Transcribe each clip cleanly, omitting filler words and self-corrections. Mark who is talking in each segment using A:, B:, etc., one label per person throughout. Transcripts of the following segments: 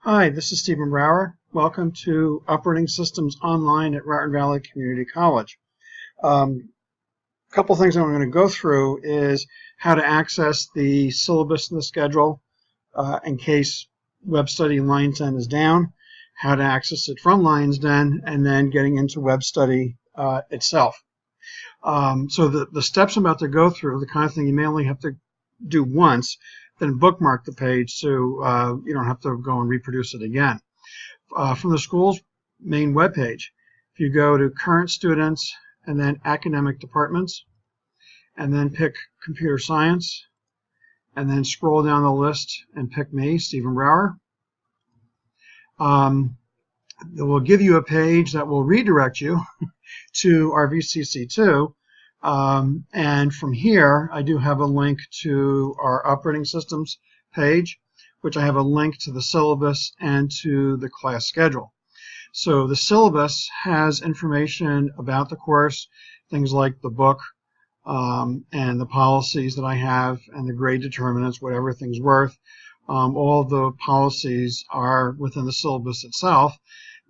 A: Hi, this is Stephen Brower. Welcome to Operating Systems Online at Raton Valley Community College. A couple things I'm going to go through is how to access the syllabus and the schedule in case WebStudy Lions Den is down, how to access it from Lions Den, and then getting into WebStudy itself. So the steps I'm about to go through are the kind of thing you may only have to do once, then bookmark the page so you don't have to go and reproduce it again. From the school's main webpage, if you go to current students and then academic departments, and then pick computer science, and then scroll down the list and pick me, Stephen Brower, it will give you a page that will redirect you to RVCC2. And from here, I do have a link to our operating systems page, which I have a link to the syllabus and to the class schedule. So the syllabus has information about the course, things like the book and the policies that I have and the grade determinants, what everything's worth. All the policies are within the syllabus itself.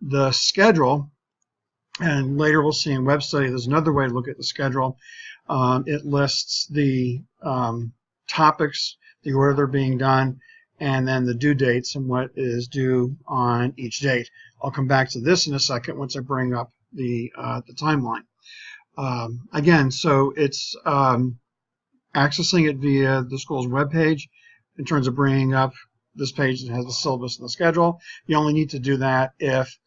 A: The schedule, and later we'll see in WebStudy, there's another way to look at the schedule. It lists the topics, the order they're being done, and then the due dates and what is due on each date. I'll come back to this in a second once I bring up the timeline. Again, so it's accessing it via the school's webpage in terms of bringing up this page that has the syllabus and the schedule. You only need to do that if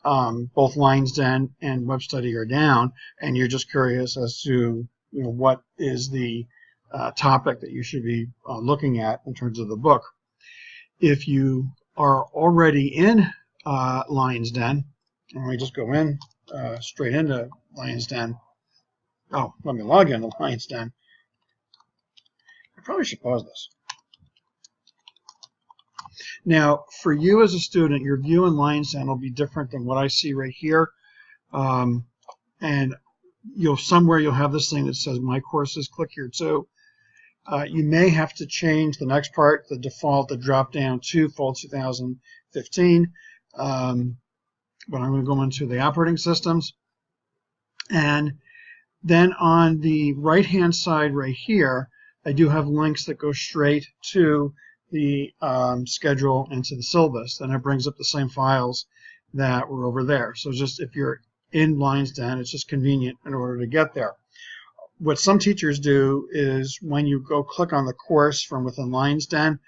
A: both Lions Den and WebStudy are down, and you're just curious as to what is the topic that you should be looking at in terms of the book. If you are already in Lions Den, and we just go in straight into Lions Den. Oh, let me log into Lions Den. I probably should pause this. Now, for you as a student, your view in Lions Den will be different than what I see right here. And somewhere you'll have this thing that says My Courses, click here too. You may have to change the next part, the default, the drop down to Fall 2015. But I'm going to go into the operating systems. And then on the right-hand side right here, I do have links that go straight to the schedule and to the syllabus. Then it brings up the same files that were over there. So just if you're in Lions Den, it's just convenient in order to get there. What some teachers do is when you go click on the course from within Lions Den,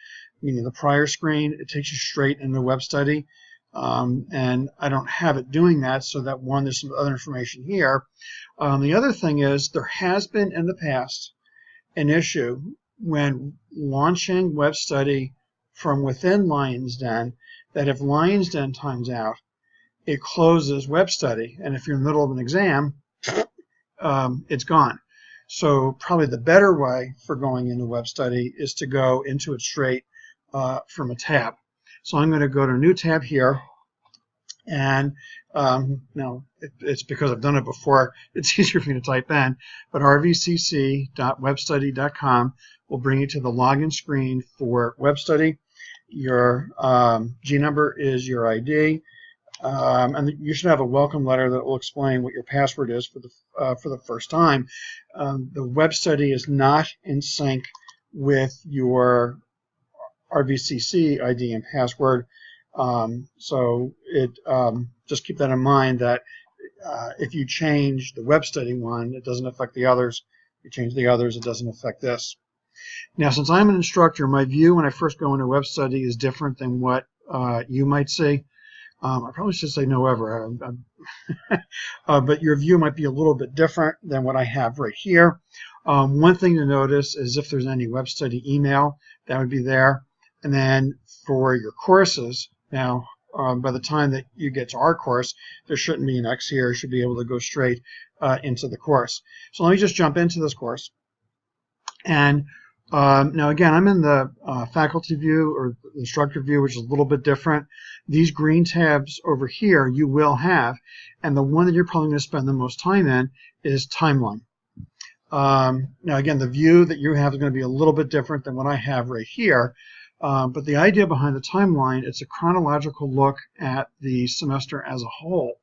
A: meaning the prior screen, it takes you straight into WebStudy. And I don't have it doing that, so that one, there's some other information here. The other thing is there has been in the past an issue when launching WebStudy from within Lions Den, that if Lions Den times out, it closes WebStudy, and if you're in the middle of an exam, it's gone. So probably the better way for going into WebStudy is to go into it straight from a tab. So I'm going to go to a new tab here, and now it's because I've done it before, it's easier for me to type in, but rvcc.webstudy.com will bring you to the login screen for WebStudy. Your G number is your ID, and you should have a welcome letter that will explain what your password is for the first time. The WebStudy is not in sync with your RVCC ID and password, so just keep that in mind, that if you change the WebStudy one, it doesn't affect the others. If you change the others, it doesn't affect this. Now, since I'm an instructor, my view when I first go into WebStudy is different than what you might see. I probably should say no ever, but your view might be a little bit different than what I have right here. One thing to notice is if there's any WebStudy email, that would be there. And then for your courses, now by the time that you get to our course, there shouldn't be an X here. You should be able to go straight into the course. So let me just jump into this course. And now again, I'm in the faculty view or the instructor view, which is a little bit different. These green tabs over here you will have, and the one that you're probably going to spend the most time in is timeline. Now again, the view that you have is going to be a little bit different than what I have right here. But the idea behind the timeline, it's a chronological look at the semester as a whole.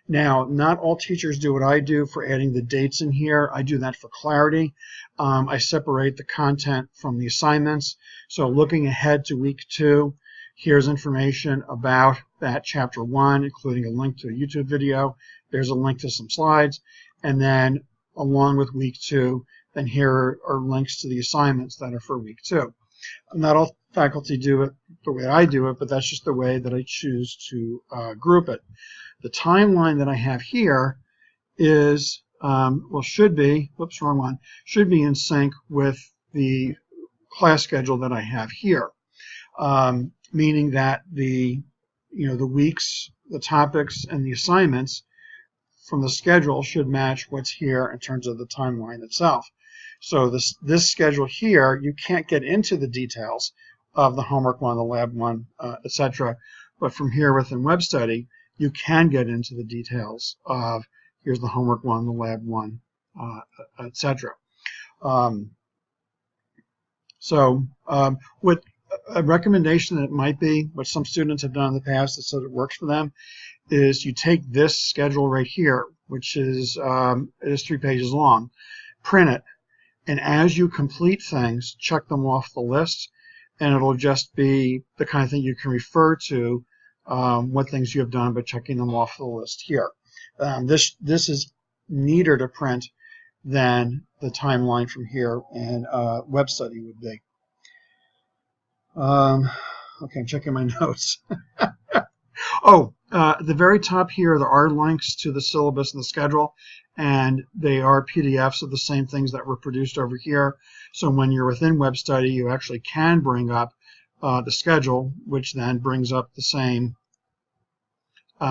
A: Now, not all teachers do what I do for adding the dates in here. I do that for clarity. I separate the content from the assignments. So looking ahead to week 2, here's information about that chapter 1, including a link to a YouTube video. There's a link to some slides. And then along with week 2, then here are links to the assignments that are for week 2. Not all faculty do it the way I do it, but that's just the way that I choose to group it. The timeline that I have here is, well, should be, whoops, wrong one, should be in sync with the class schedule that I have here, meaning that the weeks, the topics, and the assignments from the schedule should match what's here in terms of the timeline itself. So this schedule here, you can't get into the details of the homework 1, the lab 1, etc. But from here within WebStudy, you can get into the details of here's the homework 1, the lab 1, etc. With a recommendation that it might be, what some students have done in the past that said it works for them, is you take this schedule right here, which is it is 3 pages long, print it, and as you complete things, check them off the list, and it'll just be the kind of thing you can refer to what things you have done by checking them off the list here. This is neater to print than the timeline from here in WebStudy would be. Okay, I'm checking my notes. Oh, at the very top here, there are links to the syllabus and the schedule, and they are PDFs of the same things that were produced over here. So when you're within WebStudy, you actually can bring up the schedule, which then brings up the same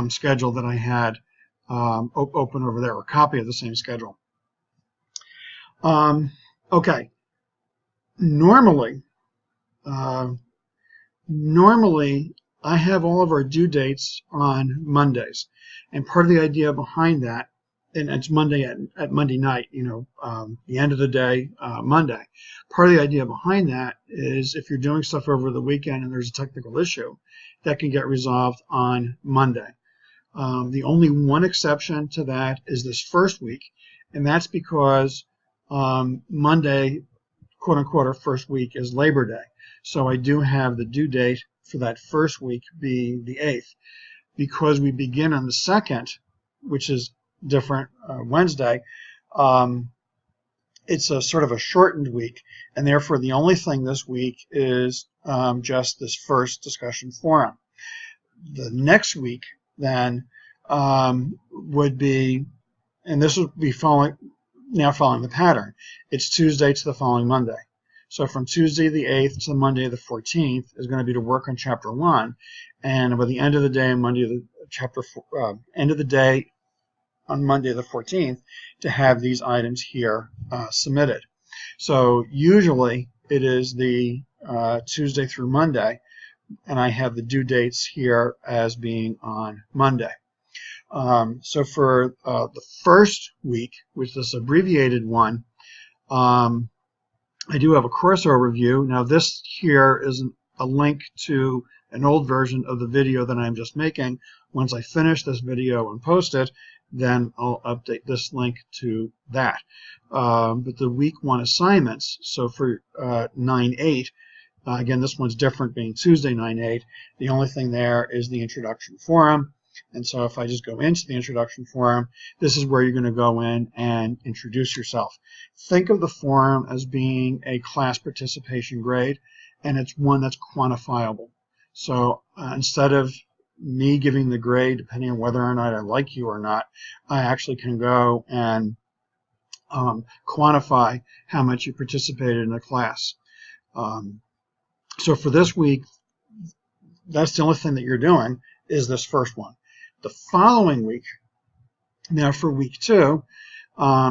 A: schedule that I had open over there, or copy of the same schedule. Okay. Normally, I have all of our due dates on Mondays, and part of the idea behind that, and it's Monday at Monday night, the end of the day, Monday. Part of the idea behind that is if you're doing stuff over the weekend and there's a technical issue, that can get resolved on Monday. The only one exception to that is this first week, and that's because Monday, quote unquote, our first week is Labor Day. So I do have the due date for that first week be the 8th. Because we begin on the 2nd, which is different, Wednesday, it's a sort of a shortened week, and therefore the only thing this week is just this first discussion forum. The next week then would be, and this would be following the pattern, it's Tuesday to the following Monday. So from Tuesday the 8th to Monday the 14th is going to be to work on Chapter 1, and by the end of the day on Monday the end of the day on Monday the 14th to have these items here submitted. So usually it is the Tuesday through Monday, and I have the due dates here as being on Monday. So for the first week, which is this abbreviated one, I do have a course overview. Now this here is a link to an old version of the video that I'm just making. Once I finish this video and post it, then I'll update this link to that. But the week 1 assignments, so for 9/8, again, this one's different being Tuesday 9/8. The only thing there is the introduction forum. And so if I just go into the introduction forum, this is where you're going to go in and introduce yourself. Think of the forum as being a class participation grade, and it's one that's quantifiable. So instead of me giving the grade, depending on whether or not I like you or not, I actually can go and quantify how much you participated in a class. So for this week, that's the only thing that you're doing is this first one. The following week, now for week 2,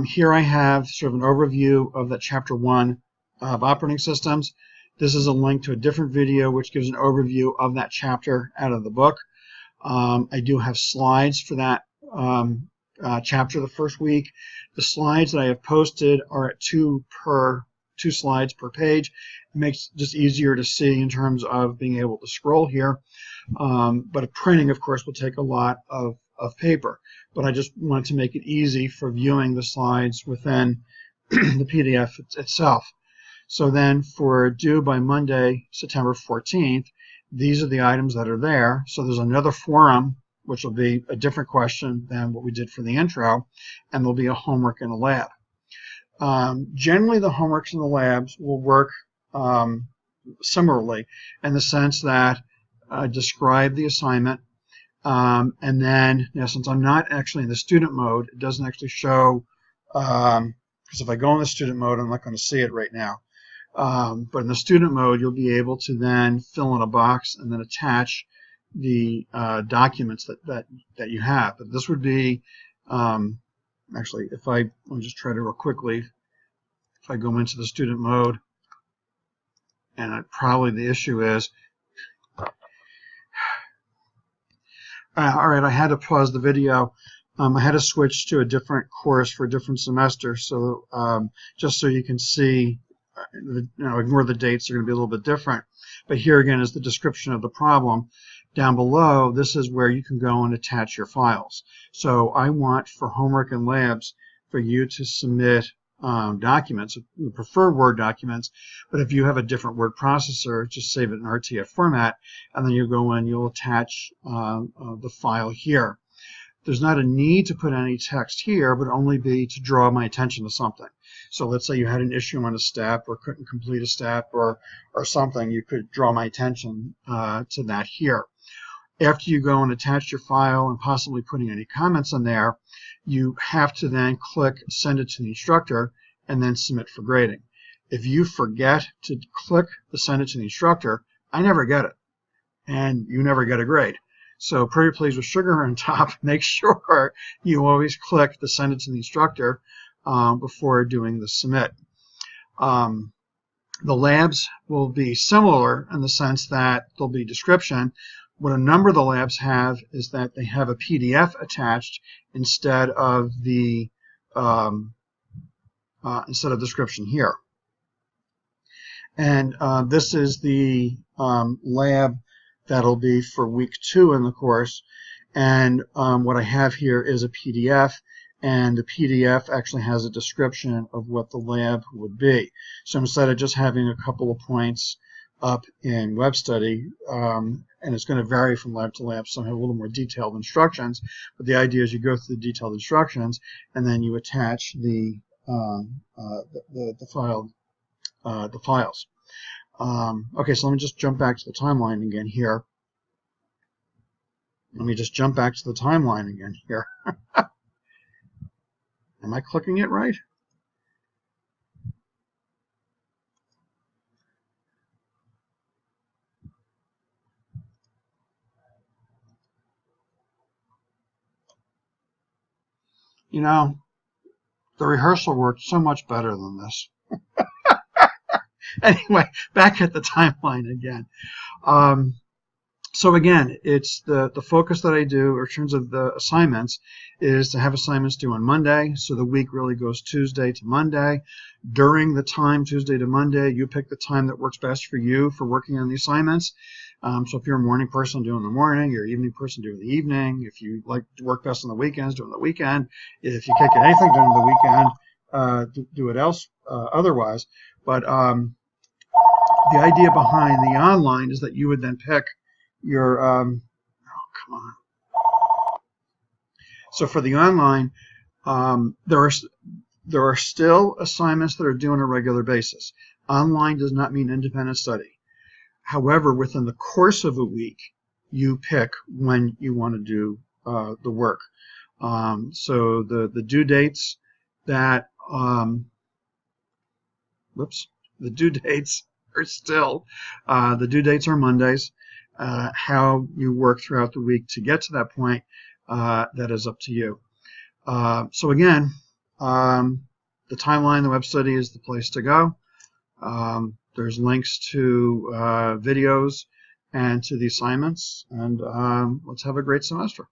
A: here I have sort of an overview of that Chapter 1 of operating systems. This is a link to a different video which gives an overview of that chapter out of the book. I do have slides for that chapter the first week. The slides that I have posted are at 2 slides per page, makes it just easier to see in terms of being able to scroll here. But printing, of course, will take a lot of paper. But I just wanted to make it easy for viewing the slides within the PDF itself. So then for due by Monday, September 14th, these are the items that are there. So there's another forum, which will be a different question than what we did for the intro, and there'll be a homework in a lab. Generally, the homeworks in the labs will work similarly in the sense that describe the assignment, and then, since I'm not actually in the student mode, it doesn't actually show, because if I go in the student mode, I'm not going to see it right now. But in the student mode, you'll be able to then fill in a box and then attach the documents that you have. But this would be, actually, let me just try to real quickly, if I go into the student mode, and probably the issue is, all right, I had to pause the video. I had to switch to a different course for a different semester, so just so you can see, ignore the dates, they're going to be a little bit different. But here again is the description of the problem. Down below, this is where you can go and attach your files. So I want for homework and labs for you to submit documents. You prefer Word documents, but if you have a different word processor, just save it in RTF format, and then you go in, you'll attach the file here. There's not a need to put any text here, but only be to draw my attention to something. So let's say you had an issue on a step or couldn't complete a step or something, you could draw my attention to that here. After you go and attach your file and possibly putting any comments in there, you have to then click send it to the instructor and then submit for grading. If you forget to click the send it to the instructor, I never get it, and you never get a grade. So Pretty Please with Sugar on top, make sure you always click the send it to the instructor before doing the submit. The labs will be similar in the sense that there'll be description. What a number of the labs have is that they have a PDF attached instead of the description here. And this is the lab that'll be for week 2 in the course. And what I have here is a PDF, and the PDF actually has a description of what the lab would be. So instead of just having a couple of points up in WebStudy, and it's going to vary from lab to lab, some have a little more detailed instructions, but the idea is you go through the detailed instructions and then you attach the files. Okay, so let me just jump back to the timeline again here. Am I clicking it right? You know, the rehearsal worked so much better than this. Anyway, back at the timeline again. So again, it's the focus that I do in terms of the assignments is to have assignments due on Monday. So the week really goes Tuesday to Monday. During the time Tuesday to Monday, you pick the time that works best for you for working on the assignments. So if you're a morning person, do it in the morning. You're an evening person, do it in the evening. If you like to work best on the weekends, do it on the weekend. If you can't get anything done on the weekend, do it else otherwise. But the idea behind the online is that you would then pick your oh, come on. So for the online, there are still assignments that are due on a regular basis. Online does not mean independent study. However, within the course of a week, you pick when you want to do the work. So the due dates that the due dates are still the due dates are Mondays. How you work throughout the week to get to that point, that is up to you. So again, the timeline, the WebStudy is the place to go. There's links to videos and to the assignments, and let's have a great semester.